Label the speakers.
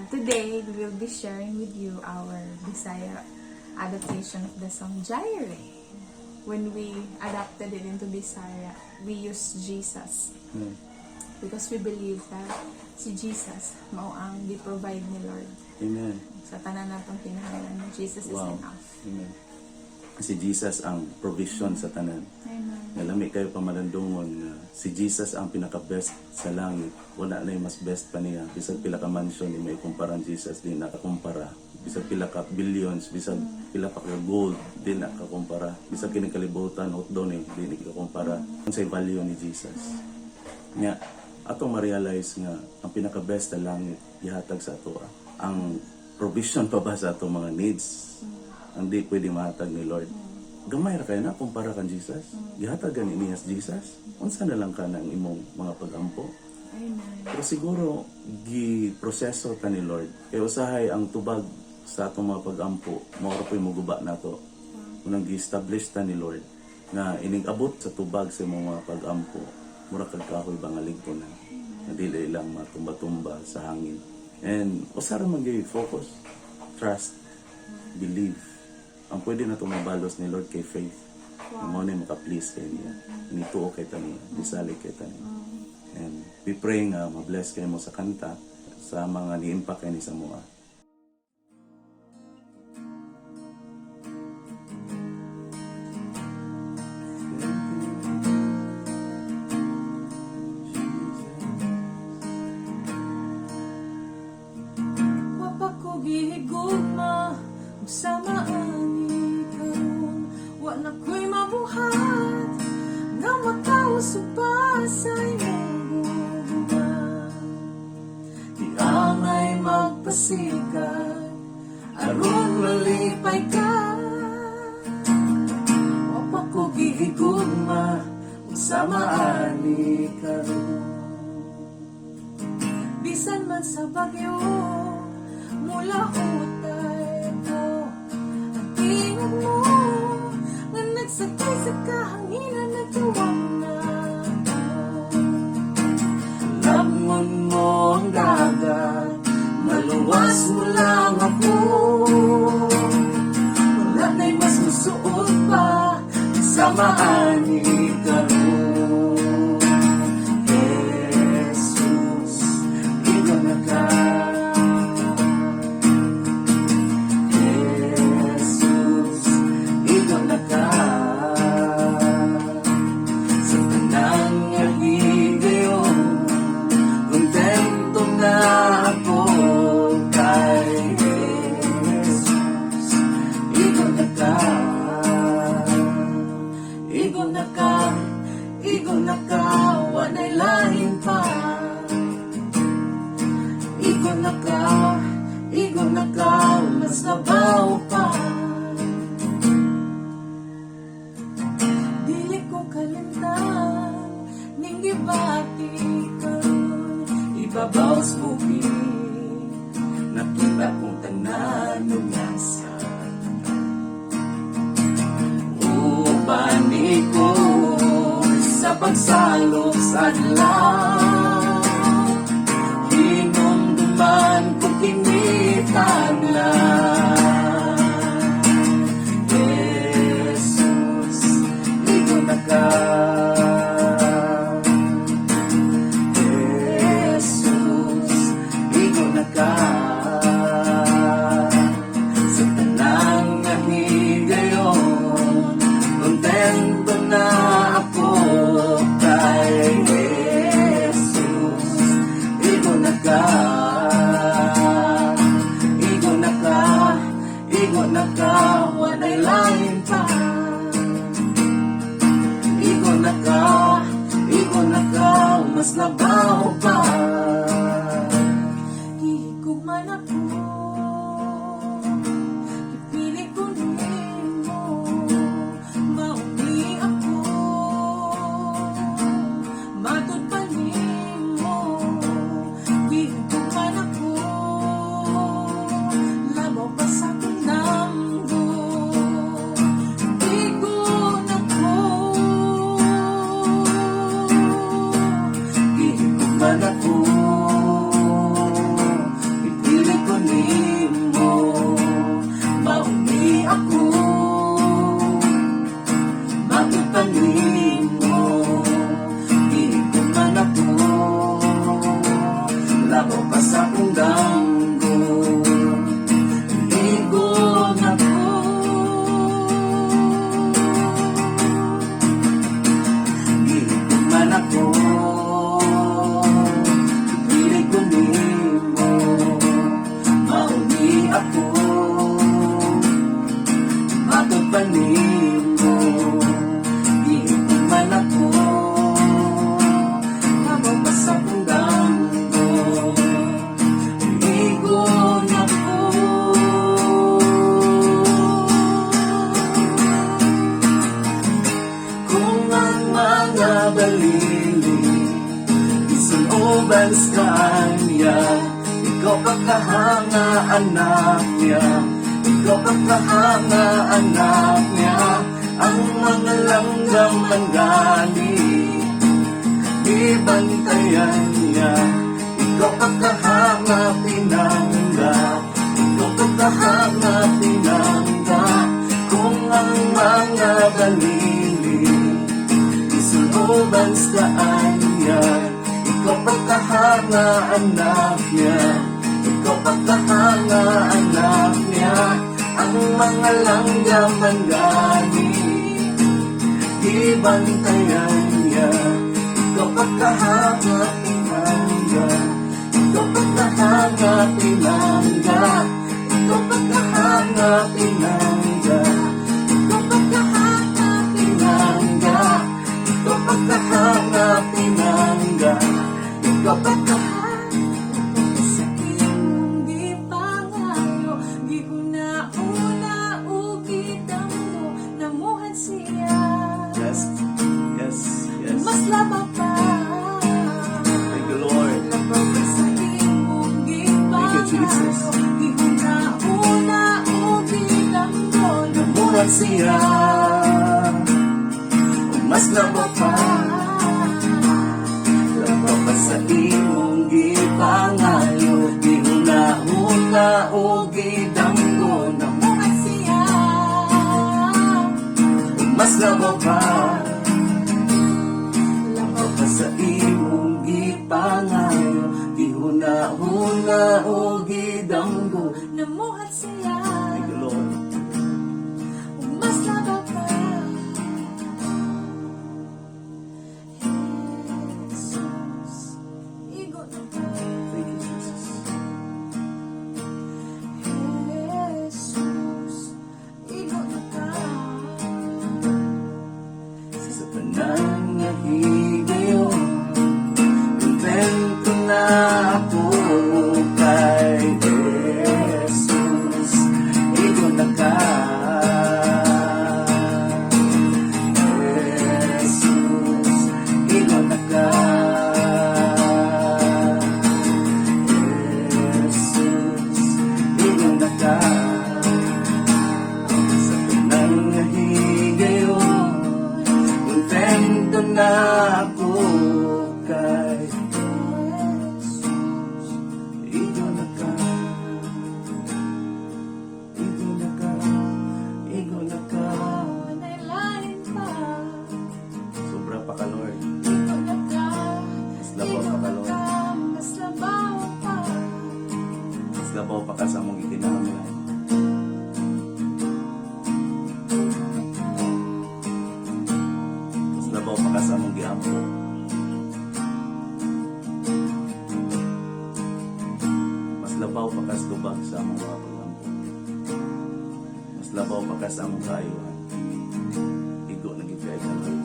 Speaker 1: Today, we will be sharing with you our Bisaya adaptation of the song Jireh. When we adapted it into Bisaya, we used Jesus. Because we believe that si Jesus mao ang gi-provide ni Lord.
Speaker 2: Amen.
Speaker 1: Sa tanan natong kinahanglan, Jesus is enough.
Speaker 2: Amen. Si Jesus ang provision sa tanan.
Speaker 1: Amen.
Speaker 2: Nalami kayo pamalandungon na si Jesus ang pinaka-best sa langit. Wala na yung mas best pa niya. Bisag pila ka mansion, di may kumparan Jesus, di nakakumpara. Bisag pila ka billions, bisag pila pa ka gold, di nakakumpara. Bisag kinikalibutan, hotdon di nakakumpara. Ang sa value ni Jesus. Nga, atong ma-realize nga, ang pinaka-best sa langit, ihatag sa ato. Ang provision pa ba sa atong mga needs? Hindi pwede mahatag ni Lord. Gamay ra kayo na, kumpara kan Jesus. Gihatag gani niya Jesus. Unsa na lang ka ng imong mga pag-ampo.
Speaker 1: Amen.
Speaker 2: Pero siguro, gi-proseso ta ni Lord. Kaya usahay ang tubag sa atong mga pag-ampo, mawara po'y muguba na to. Unang gi-establish ta ni Lord, na inig-abot sa tubag sa mga pag-ampo, mura kagkahoy bangalig ko na. Na dili lang matumba-tumba sa hangin. And usara man gyud focus, trust, believe. Ang pwede na itong mabalos ni Lord kay faith. Mo na maka-please kay niya. Inituo kay tani, bisalig kay tani. And we pray nga ma-bless kayo mo sa kanta sa mga ni-impact kayo ni sa mga.
Speaker 1: Wapako Gihigugma, samaan karon, wa na ko'y mabuhat, nga makausob pa sa IMO'NG Gugma. Di angay magpasikat, aron malipay ka. Wapako Gihigugma, samaan karon. Bisan man sa bagyo, mulahutay ko ang tingog mo, nga nagsakay sa kahanginan na tawag nako. Labngon mo ang dagat, maluwas mo lang ako. Wala na'y mas mu-suod pa, samaan karon. Wanay lain pa. Igon na ka, mas labaw pa. Dili ko kalimtan, ning gibati karon, ibabaw sa bukid. Nakita kong tanan ng nasa upani ko sa pagsalok sa adlaw. Hinumduman ko kinitaglan. Jesus, igon na ka. Jesus, igon na ka. Sa tanang nga higayon, kontento na ako. Wanay lain pa. Igon na ka, mas labaw pa. Gihigugma na ko, ipili ko nimo, mauni ako, matod pa nimo. Gihigugma na ko, labaw pa sa kunamgo. Ako, ipilit
Speaker 2: kaanya, ikaw pagkahanga anak niya, ikaw pagkahanga anak niya, ang mga langgam manggali, ibantayan niya, ikaw pagkahanga pinangga, ikaw pagkahanga pinangga, kung ang mga balili, isuluban sa kanya, ikaw pagkahanga anak niya, ikaw pagkahanga anak niya, ang mga langgam manggali, ibantayan niya, ikaw pagkahanga pinangga, ikaw pagkahanga pinangga, ikaw pagkahanga pinangga, ikaw pagkahanga pinangga, ikaw pagkahanga pinangga, ikaw pagkahanga sa imong gipangayo, gihuna-una ug gidamgo, namuhat siya. Yes, yes, yes. Mas labaw pa. Thank you, Lord. Labaw pa sa imong gipangayo. Thank you, Jesus. Gihuna-una ug gidamgo, namuhat siya. Mas labaw pa. Labaw pa sa imong gipangayo, gihuna-una ug gidamgo, namuhat siya. Mas labaw pa. Labaw pa sa imong gipangayo, gihuna-una ug gidamgo, namuhat siya. Thank you, Lord. Mas labaw pa. Jesus, igo na ka. Thank you, Jesus. Jesus, igo na ka. Sa tanan nga higayon, kontento na ako kay Jesus, igo na ka. Jesus, igo na ka. Jesus, igo na ka. Sa tanan nga higayon, kontento na ako kay Jesus, igo na ka. Igo na ka, igo na ka. May lain pa. Sobra pa ka, Lord. Igo na ka. Mas labaw pa ka, Lord. Mas labaw pa. Mas labaw pa ka sa mong ikinahanglan. Mas labaw pa ka sa mong giampo. Mas labaw pa ka sa tubag sa mong mga paglampo. Mas labaw pa ka sa mong kaayuhan. Igo na gipay ka, Lord.